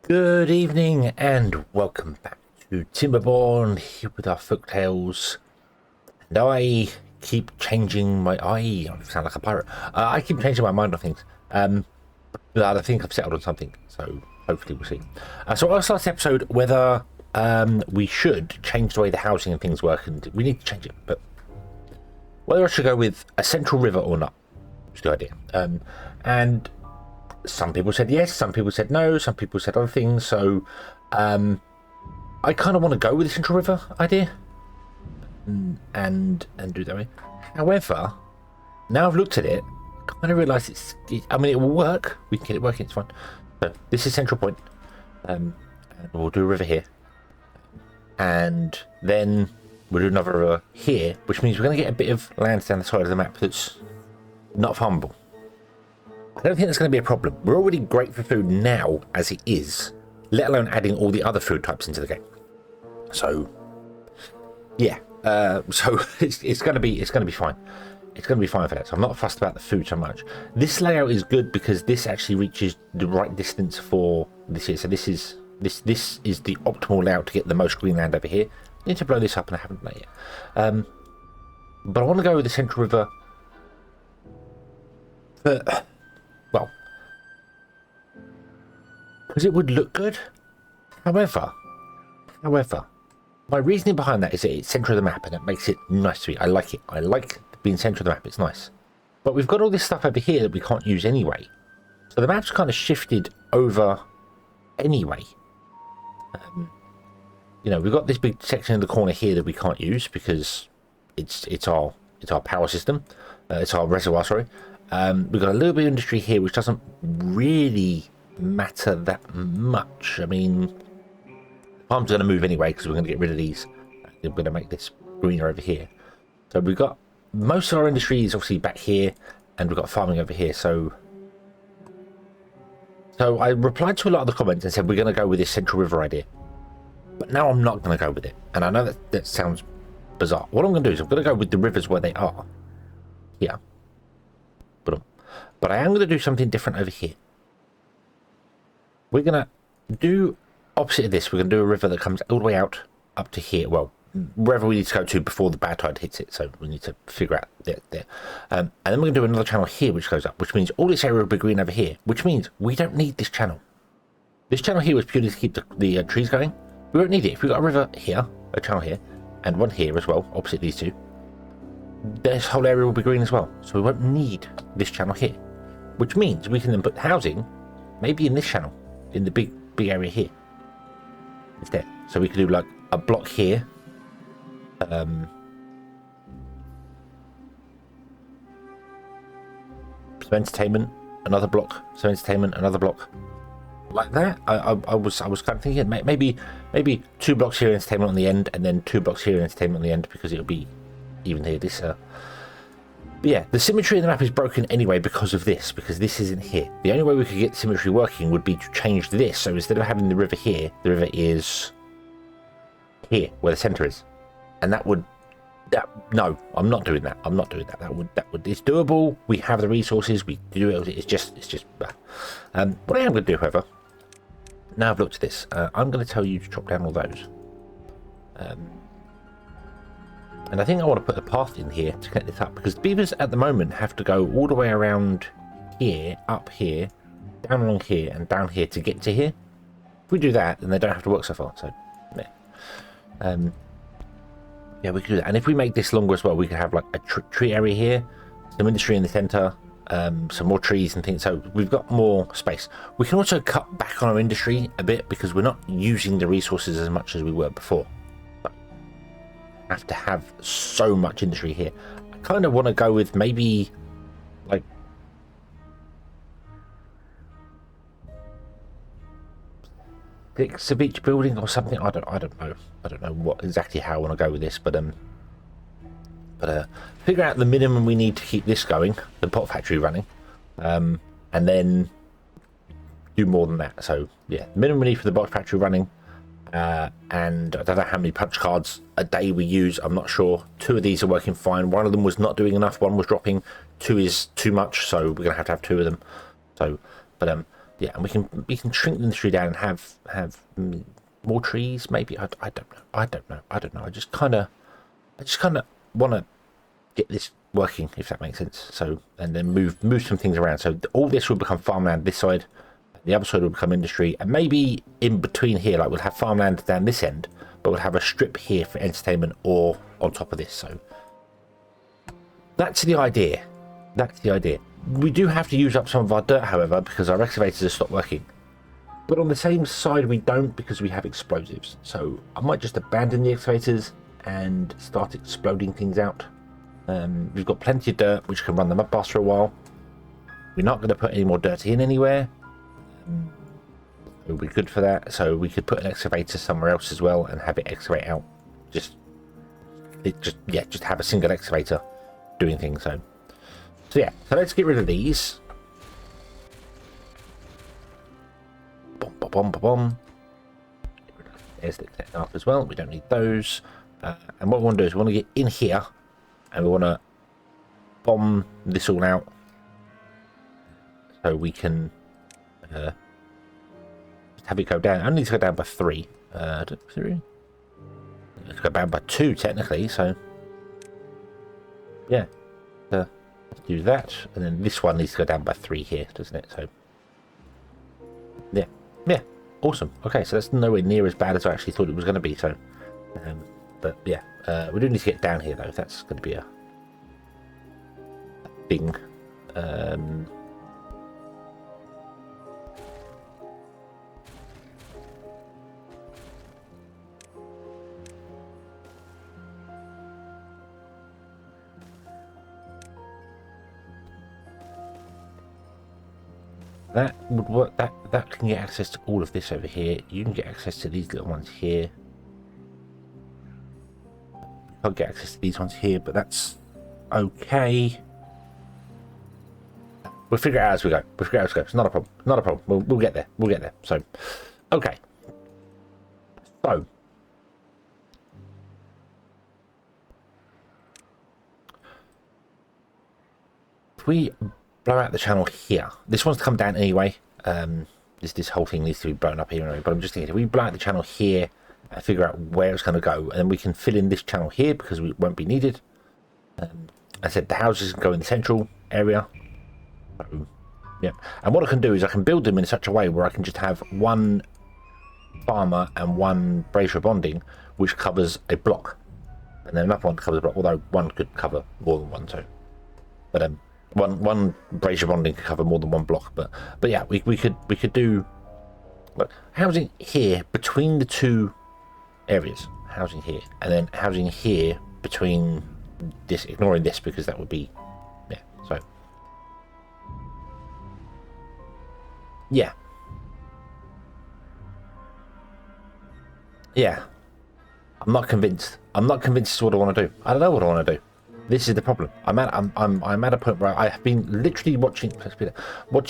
Good evening and welcome back to Timberborn here with our Folktails. And I keep changing my... I sound like a pirate. I keep changing my mind on things. But I think I've settled on something, so hopefully we'll see. So I asked last episode whether we should change the way the housing and things work, and we need to change it. But whether I should go with a central river or not is the idea. And some people said yes, some people said no, some people said other things. So I kind of want to go with the central river idea and do that way. However, now I've looked at it, I kind of realise I mean, it will work. We can get it working, it's fine. So this is central point, and we'll do a river here, and then we'll do another river here, which means we're going to get a bit of land down the side of the map that's not farmable. I don't think that's going to be a problem. We're already great for food now as it is, let alone adding all the other food types into the game. So yeah, so it's going to be fine. It's going to be fine for that. So I'm not fussed about the food so much. This layout is good because this actually reaches the right distance for this here. So this is the optimal layout to get the most green land over here. I need to blow this up, and I haven't done it yet. But I want to go with the central river. Well, because it would look good. However, my reasoning behind that is that it's centre of the map and it makes it nice to me. I like it. I like being centre of the map. It's nice. But we've got all this stuff over here that we can't use anyway. So the map's kind of shifted over anyway. You know, we've got this big section in the corner here that we can't use because it's our power system. It's our reservoir, sorry. We've got a little bit of industry here which doesn't really matter that much. I mean, the farm's going to move anyway because we're going to get rid of these. We're going to make this greener over here. So we've got most of our industry is obviously back here, and we've got farming over here. So I replied to a lot of the comments and said we're going to go with this central river idea. But now I'm not going to go with it. And I know that sounds bizarre. What I'm going to do is I'm going to go with the rivers where they are. Here. But I am going to do something different over here. We're going to do opposite of this. We're going to do a river that comes all the way out up to here. Well, wherever we need to go to before the bad tide hits it. So we need to figure out there. And then we're going to do another channel here which goes up, which means all this area will be green over here, which means we don't need this channel. This channel here was purely to keep the trees going. We won't need it. If we've got a river here, a channel here, and one here as well, opposite these two, this whole area will be green as well. So we won't need this channel here. Which means we can then put housing maybe in this channel, in the big area here instead. So we could do like a block here, some entertainment, another block, some entertainment, another block, like that. I was kind of thinking maybe 2 blocks here entertainment on the end, and then 2 blocks here entertainment on the end, because it'll be even here. This but yeah, the symmetry of the map is broken anyway because of this, because this isn't here. The only way we could get symmetry working would be to change this. So instead of having the river here, the river is here, where the centre is. And no, I'm not doing that. I'm not doing that. That would, it's doable. We have the resources. We do it. It's just, what I am going to do, however, now I've looked at this, I'm going to tell you to chop down all those. And I think I want to put a path in here to connect this up, because the beavers at the moment have to go all the way around here, up here, down along here, and down here to get to here. If we do that, then they don't have to work so far. So, yeah. Yeah, we could do that. And if we make this longer as well, we could have like a tree area here, some industry in the centre, some more trees and things. So we've got more space. We can also cut back on our industry a bit because we're not using the resources as much as we were before. Have to have so much industry here. I kind of want to go with maybe like six of each building or something. I don't know what exactly how I want to go with this, but figure out the minimum we need to keep this going, the pot factory running, and then do more than that. So yeah, minimum we need for the pot factory running. And I don't know how many punch cards a day we use. I'm not sure. 2 of these are working fine. One of them was not doing enough. One was dropping. 2 is too much, so we're gonna have to have 2 of them. So, but Yeah, and we can shrink the industry down and have more trees. Maybe I don't know. I don't know. I just kind of want to get this working, if that makes sense. So, and then move some things around. So all this will become farmland this side, the other side will become industry, and maybe in between here, like we'll have farmland down this end, but we'll have a strip here for entertainment or on top of this. So that's the idea. That's the idea. We do have to use up some of our dirt, however, because our excavators have stopped working. But on the same side, we don't, because we have explosives. So I might just abandon the excavators and start exploding things out. We've got plenty of dirt, which can run the mud baths for a while. We're not going to put any more dirt in anywhere. It would be good for that. So we could put an excavator somewhere else as well and have it excavate out. Just have a single excavator doing things. So yeah, so let's get rid of these. Bomb. There's the up as well. We don't need those. And what we want to do is we want to get in here and we want to bomb this all out so we can just have it go down. I need to go down by 3. 3? Let's go down by 2 technically. So yeah, let's do that, and then this one needs to go down by 3 here, doesn't it? So yeah, awesome. Okay, so that's nowhere near as bad as I actually thought it was going to be. So but yeah, we do need to get down here though. That's going to be a thing. That would work. That can get access to all of this over here. You can get access to these little ones here. Can't get access to these ones here, but that's okay. We'll figure it out as we go. It's not a problem. Not a problem. We'll get there. We'll get there. So, okay. So, if we blow out the channel here, this wants to come down anyway. This whole thing needs to be blown up here anyway. But I'm just thinking, if we blow out the channel here and figure out where it's going to go, and then we can fill in this channel here because it won't be needed. I said the houses can go in the central area. So, yeah, and what I can do is I can build them in such a way where I can just have one farmer and one brazier bonding, which covers a block, and then another one covers a block. Although one could cover more than one, so but one brazier bonding could cover more than one block. But yeah, we could do housing here between the two areas, housing here, and then housing here between this, ignoring this because that would be so yeah. I'm not convinced this is what I want to do. I don't know what I want to do. This is the problem. I'm at a point where I have been literally watching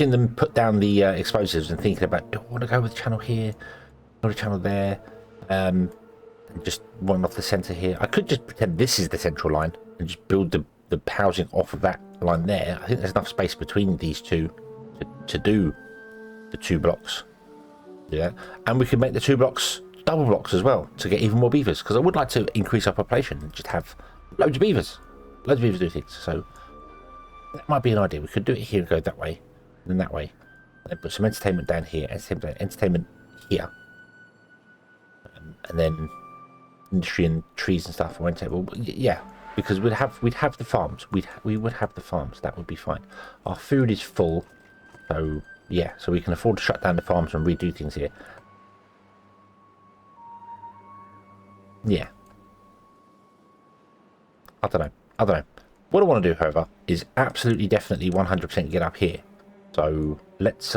them put down the explosives and thinking about, do I want to go with the channel here, or the channel there, and just one off the center here. I could just pretend this is the central line and just build the housing off of that line there. I think there's enough space between these two to do the 2 blocks. Yeah, and we could make the 2 blocks double blocks as well to get even more beavers, because I would like to increase our population and just have loads of beavers do things. So that might be an idea. We could do it here and go that way and then that way, and then put some entertainment down here, entertainment here, and then industry and trees and stuff. Yeah, because we'd have the farms. We would have the farms. That would be fine. Our food is full, so yeah, so we can afford to shut down the farms and redo things here. Yeah, I don't know. What I want to do, however, is absolutely definitely 100% get up here. So let's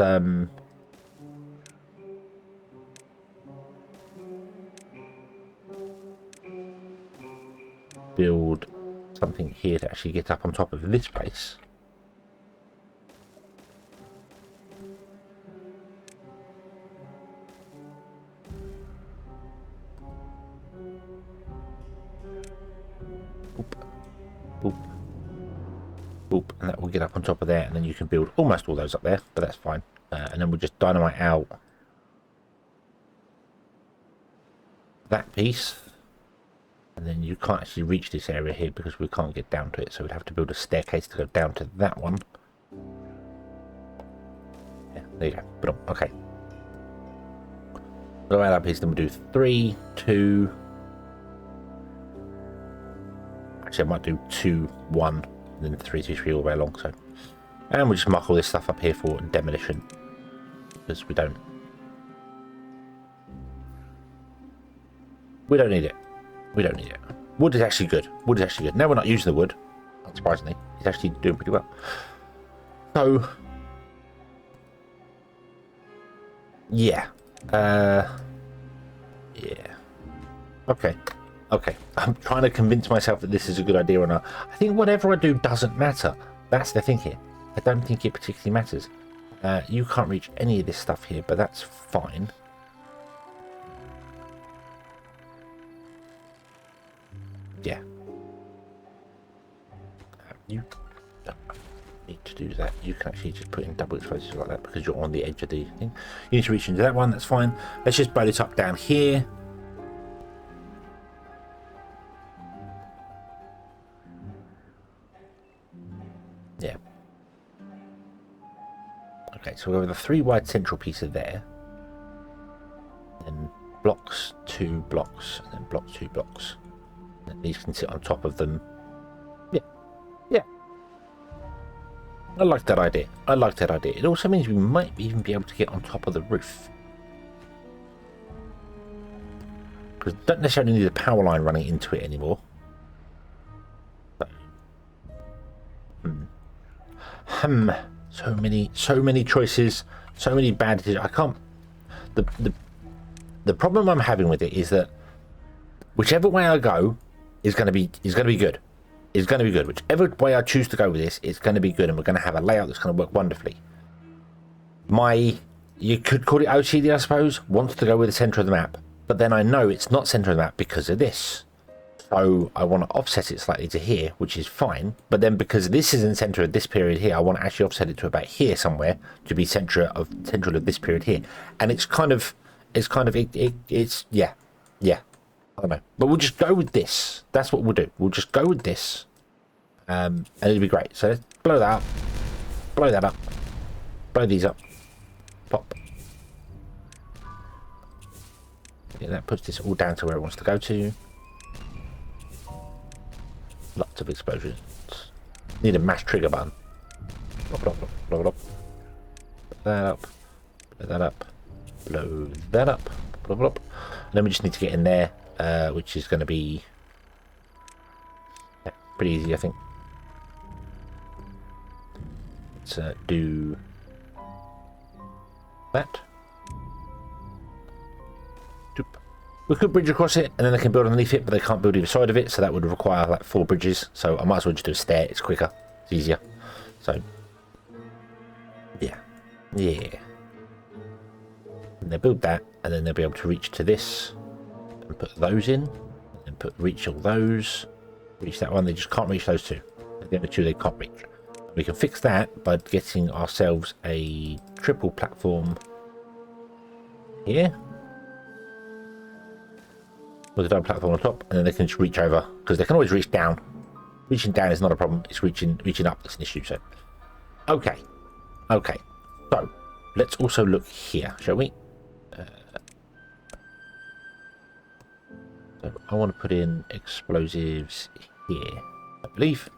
build something here to actually get up on top of this place. Boop, and that will get up on top of there, and then you can build almost all those up there, but that's fine. And then we'll just dynamite out that piece. And then you can't actually reach this area here because we can't get down to it. So we'd have to build a staircase to go down to that one. Yeah, there you go. But okay. We'll add that piece, then we'll do 3, 2. Actually, I might do 2, 1, and then 3, 2, 3 all the way along. So, and we'll just mark all this stuff up here for demolition because we don't need it. We don't need it. Wood is actually good. Wood is actually good. Now we're not using the wood, unsurprisingly. It's actually doing pretty well. So, yeah. Yeah. Okay. Okay. I'm trying to convince myself that this is a good idea or not. I think whatever I do doesn't matter. That's the thing here. I don't think it particularly matters. You can't reach any of this stuff here, but that's fine. Yeah. You don't need to do that. You can actually just put in double explosives like that because you're on the edge of the thing. You need to reach into that one. That's fine. Let's just blow this up down here. Yeah. Okay, so we have the 3 wide central piece of there. Then blocks, 2 blocks, and then blocks, 2 blocks. And these can sit on top of them. Yeah. Yeah. I like that idea. I like that idea. It also means we might even be able to get on top of the roof. Because we don't necessarily need a power line running into it anymore. So many choices, so many bad decisions. I can't. The problem I'm having with it is that whichever way I go is going to be good. Is going to be good. Whichever way I choose to go with this, it's going to be good, and we're going to have a layout that's going to work wonderfully. You could call it OCD, I suppose, wants to go with the center of the map, but then I know it's not center of the map because of this. So I want to offset it slightly to here, which is fine. But then because this is in the center of this period here, I want to actually offset it to about here somewhere to be central of this period here. And it's yeah. I don't know. But we'll just go with this. That's what we'll do. We'll just go with this. And it'll be great. So let's blow that up. Blow that up. Blow these up. Pop. Yeah, that puts this all down to where it wants to go to. Lots of explosions. Need a mash trigger button. Blop, blop, blop, blop, blop. Blow that up. Blow that up. Blow that up. Blop, blop. And then we just need to get in there, which is going to be pretty easy, I think. Let's do that. We could bridge across it, and then they can build underneath it, but they can't build either side of it, so that would require like 4 bridges. So I might as well just do a stair. It's quicker. It's easier. So, yeah. Yeah. And they'll build that, and then they'll be able to reach to this, and put those in, and reach all those. Reach that one. They just can't reach those 2. The other 2 they can't reach. We can fix that by getting ourselves a triple platform here. With a double platform on top, and then they can just reach over, because they can always reach down. Reaching down is not a problem. It's reaching up that's an issue. So, okay. So let's also look here, shall we? So I want to put in explosives here, I believe.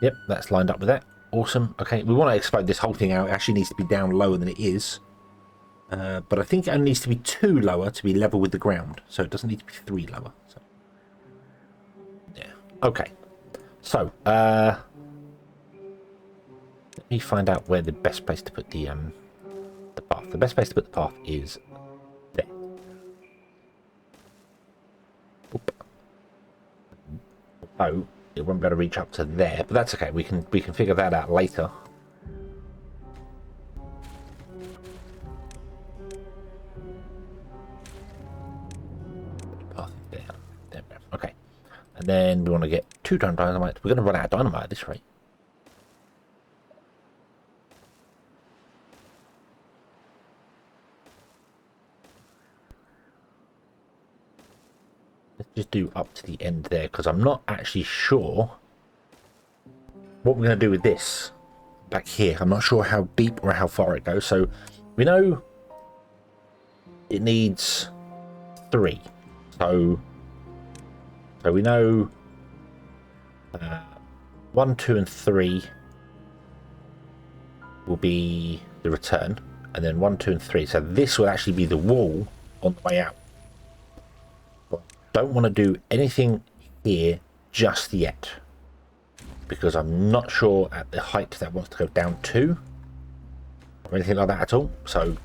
Yep, that's lined up with that. Awesome. Okay, we want to explode this whole thing out. It actually needs to be down lower than it is. But I think it only needs to be 2 lower to be level with the ground. So it doesn't need to be 3 lower. So, yeah. Okay. So, let me find out where the best place to put the path. The best place to put the path is there. Oop. Oh. It won't be able to reach up to there, but that's okay. We can figure that out later. Path there. then we want to get 2 ton dynamite. We're going to run out of dynamite at this rate. Let's just do up to the end there, because I'm not actually sure what we're going to do with this back here. I'm not sure how deep or how far it goes. So we know it needs 3. So we know 1, 2, and 3 will be the return, and then 1, 2, and 3. So this will actually be the wall on the way out. But don't want to do anything here just yet, because I'm not sure at the height that wants to go down to, or anything like that at all. So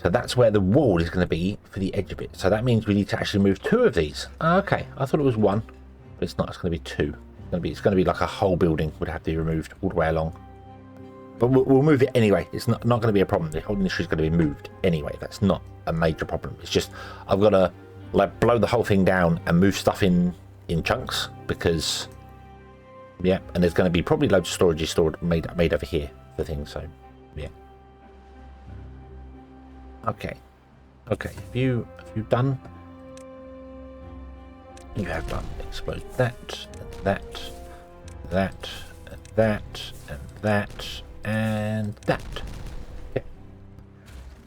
that's where the wall is going to be for the edge of it. So that means we need to actually move 2 of these. Okay, I thought it was 1, but it's not. It's going to be 2. It's going to be like a whole building would have to be removed all the way along. But we'll move it anyway. It's not going to be a problem. The whole industry is going to be moved anyway. That's not a major problem. It's just I've got to like blow the whole thing down and move stuff in chunks, because yeah, and there's going to be probably loads of storage made over here for things. So yeah. Okay. Have you done? You have done. Explode that, and that, and that, and that. Okay.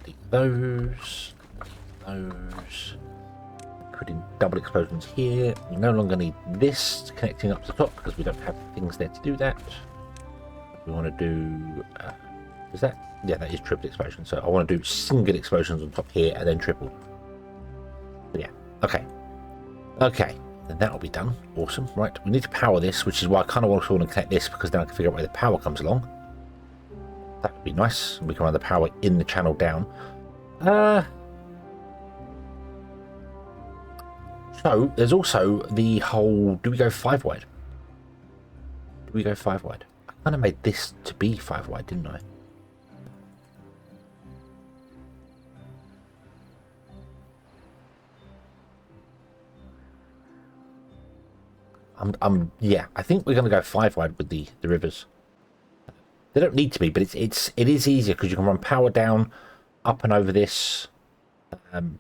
Delete those. Put in double explosions here. We no longer need this connecting up to the top because we don't have things there to do that. We want to do. Is that? Yeah, that is triple explosion. So I want to do single explosions on top here and then triple. Yeah. Okay. Then that'll be done. Awesome. Right. We need to power this, which is why I kind of also want to connect this, because then I can figure out where the power comes along. That would be nice. We can run the power in the channel down. So there's also the whole. Do we go 5 wide? I kind of made this to be 5 wide, didn't I? Yeah, I think we're going to go 5 wide with the rivers. They don't need to be, but it is easier because you can run power down, up and over this.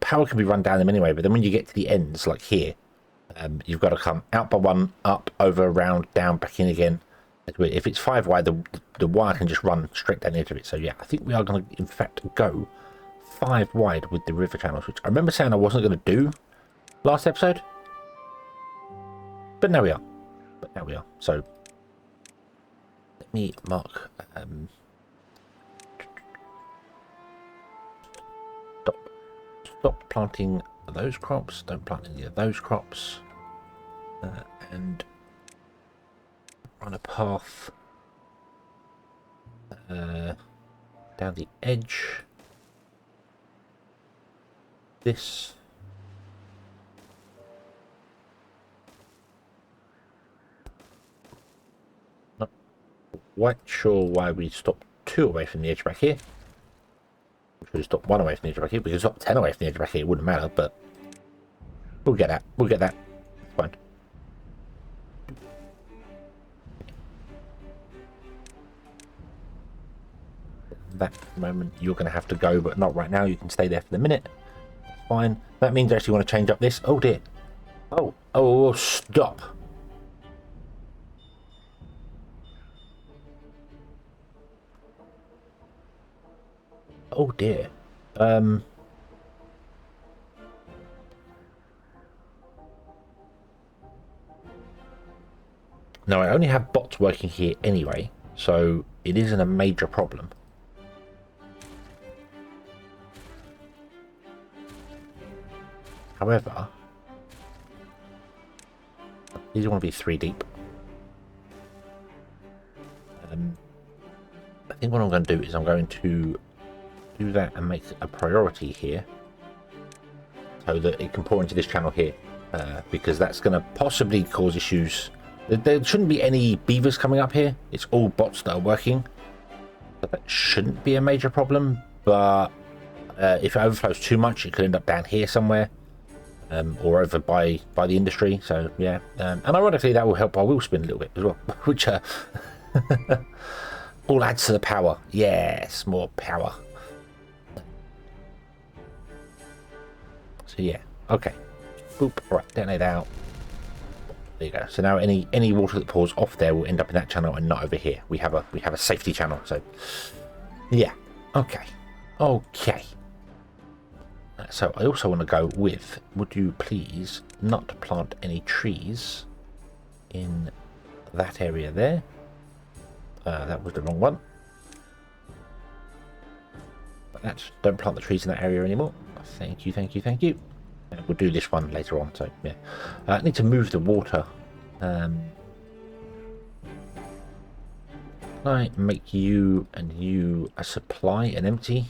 Power can be run down them anyway, but then when you get to the ends, like here, you've got to come out by 1, up, over, around, down, back in again. If it's 5 wide, the wire can just run straight down the edge of it. So yeah, I think we are going to, in fact, go 5 wide with the river channels, which I remember saying I wasn't going to do last episode. But now we are. So let me mark. Stop planting those crops. Don't plant any of those crops. And run a path down the edge. This. Quite sure why we stopped 2 away from the edge back here. We should have stopped 1 away from the edge back here. We could stop 10 away from the edge back here. It wouldn't matter, but we'll get that. It's fine. That moment you're going to have to go, but not right now. You can stay there for the minute. It's fine. That means I actually want to change up this. Oh dear. Oh, stop. Oh dear. No, I only have bots working here anyway, so it isn't a major problem. However, these want to be 3 deep. I think what I'm going to do is I'm going to do that and make it a priority here so that it can pour into this channel here, because that's going to possibly cause issues. There shouldn't be any beavers coming up here. It's all bots that are working, so that shouldn't be a major problem. but if it overflows too much, it could end up down here somewhere, or over by the industry. So yeah, and ironically, that will help our wheel spin a little bit as well, which all adds to the power. Yes, more power. So yeah, okay. Boop. Right, detonate out. There you go. So now any water that pours off there will end up in that channel and not over here. We have a safety channel. So yeah, okay. So I also want to go with, would you please not plant any trees in that area there? That was the wrong one. But don't plant the trees in that area anymore. Thank you. We'll do this one later on. So yeah, I need to move the water. I make you and you a supply and empty.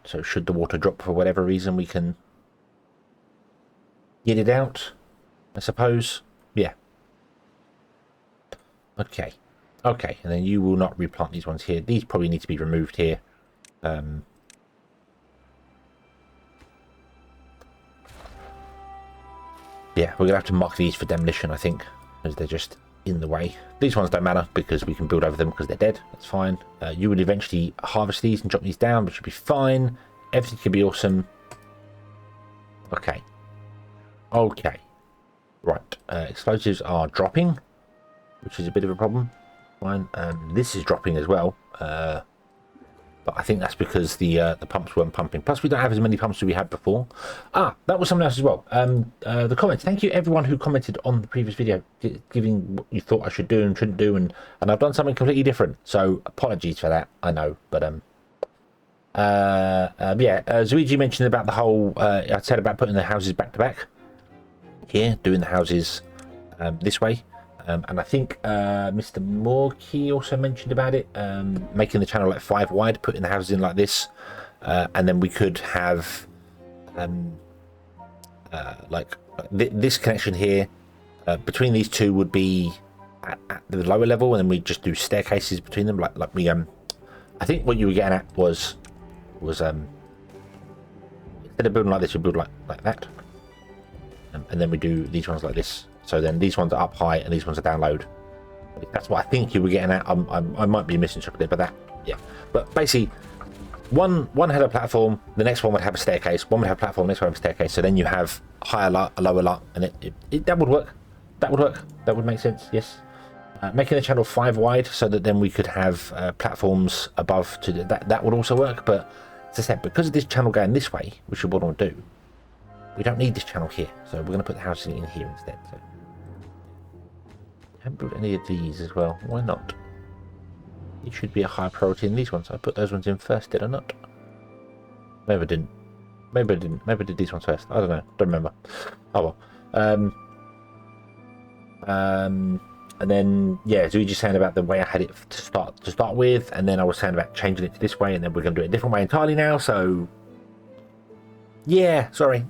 So should the water drop for whatever reason, we can get it out, I suppose. Yeah. Okay. And then you will not replant these ones here. These probably need to be removed here. Yeah, we're going to have to mark these for demolition, I think, as they're just in the way. These ones don't matter because we can build over them because they're dead. That's fine. You would eventually harvest these and drop these down, which should be fine. Everything could be awesome. Okay. Right. Explosives are dropping, which is a bit of a problem. Fine. This is dropping as well. But I think that's because the pumps weren't pumping. Plus, we don't have as many pumps as we had before. That was something else as well. The comments. Thank you, everyone who commented on the previous video, giving what you thought I should do and shouldn't do, and I've done something completely different. So apologies for that. I know, but Zuigi mentioned about the whole. I said about putting the houses back to back. Here, doing the houses this way. And I think Mr. Morkey also mentioned about it, making the channel like 5 wide, putting the houses in like this, and then we could have this connection here between these two would be at the lower level, and then we just do staircases between them, like we I think what you were getting at was instead of building like this, we build like that, and then we do these ones like this. So then these ones are up high and these ones are down low. That's what I think you were getting at. I might be misinterpreting, but yeah. But basically, one had a platform, the next one would have a staircase. One would have a platform, next one would have a staircase. So then you have higher lot, a lower lot, and that would work. That would make sense. Yes. Making the channel 5 wide so that then we could have platforms above to that would also work. But as I said, because of this channel going this way, which is what I want to do, we don't need this channel here. So we're going to put the house in here instead. So. I haven't built any of these as well. Why not? It should be a higher priority than these ones. I put those ones in first, did I not? Maybe I didn't. Maybe I did these ones first. I don't know. Don't remember. Oh well. And then yeah, so we just saying about the way I had it to start with, and then I was saying about changing it to this way, and then we're going to do it a different way entirely now. So yeah, sorry.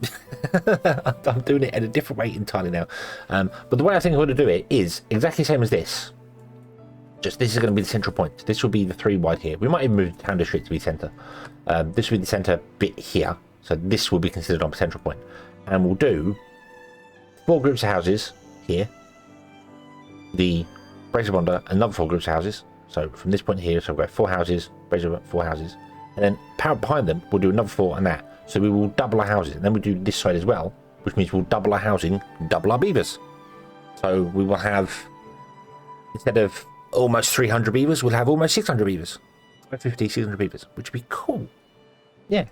I'm doing it in a different way entirely now. But the way I think I'm going to do it is exactly the same as this. Just this is going to be the central point. This will be the 3 wide here. We might even move the town district to be centre. This will be the centre bit here. So this will be considered on central point. And we'll do 4 groups of houses here. The Brazier Bonder, another 4 groups of houses. So from this point here, so we'll go 4 houses, Brazier 4 houses. And then behind them, we'll do another 4 and that. So we will double our houses, and then we do this side as well, which means we'll double our housing, double our beavers. So we will have, instead of almost 300 beavers, we'll have almost 600 beavers. 550, 600 beavers, which would be cool. Yeah.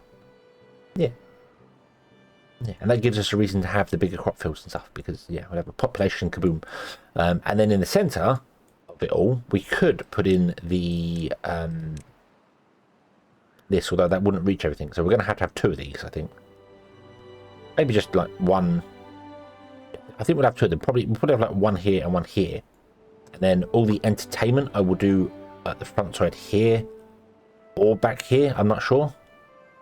And that gives us a reason to have the bigger crop fields and stuff, because yeah, we'll have a population kaboom. And then in the centre of it all, we could put in the this, although that wouldn't reach everything, so we're going to have 2 of these, I think. Maybe just like 1. I think we'll have 2 of them. We'll probably have like 1 here and 1 here, and then all the entertainment I will do at the front side here or back here. I'm not sure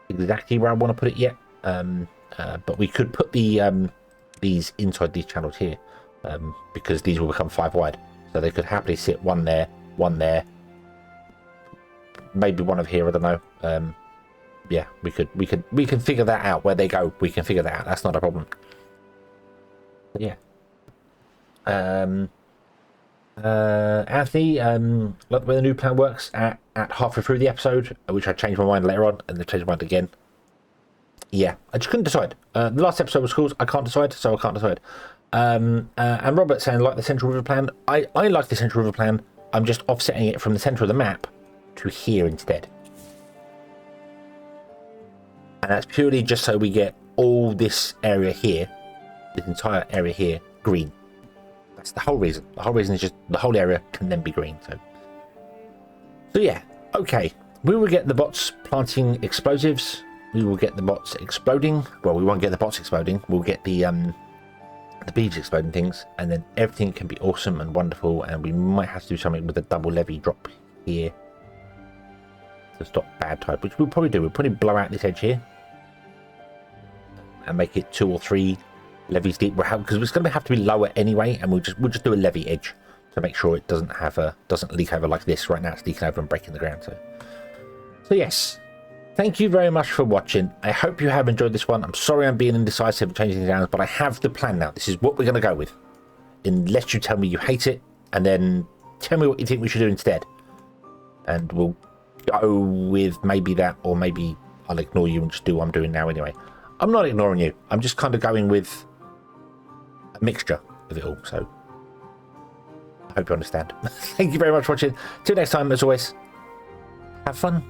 exactly where I want to put it yet, but we could put the these inside these channels here, because these will become 5 wide, so they could happily sit 1 there, 1 there, maybe one of here, I don't know. Yeah, we can figure that out. Where they go, we can figure that out. That's not a problem. But yeah. Anthony, like the way the new plan works at halfway through the episode, which I changed my mind later on, and then changed my mind again. Yeah, I just couldn't decide. The last episode was called I Can't Decide, so I can't decide. And Robert saying, like the Central River plan. I like the Central River plan. I'm just offsetting it from the centre of the map to here instead. And that's purely just so we get all this area here, this entire area here, green. That's the whole reason. The whole reason is just the whole area can then be green. So yeah, okay. We will get the bots planting explosives. We will get the bots exploding. Well, we won't get the bots exploding. We'll get the beavers exploding things, and then everything can be awesome and wonderful. And we might have to do something with a double levy drop here to stop bad tide, which we'll probably do. We'll probably blow out this edge here and make it 2 or 3 levies deep, because it's going to have to be lower anyway, and we'll just do a levy edge to make sure it doesn't leak over like this. Right now it's leaking over and breaking the ground. So yes, thank you very much for watching. I hope you have enjoyed this one. I'm sorry I'm being indecisive and changing things down, but I have the plan now. This is what we're going to go with, unless you tell me you hate it, and then tell me what you think we should do instead, and we'll go with maybe that, or maybe I'll ignore you and just do what I'm doing now anyway. I'm not ignoring you. I'm just kind of going with a mixture of it all. So I hope you understand. Thank you very much for watching. Till next time, as always, have fun.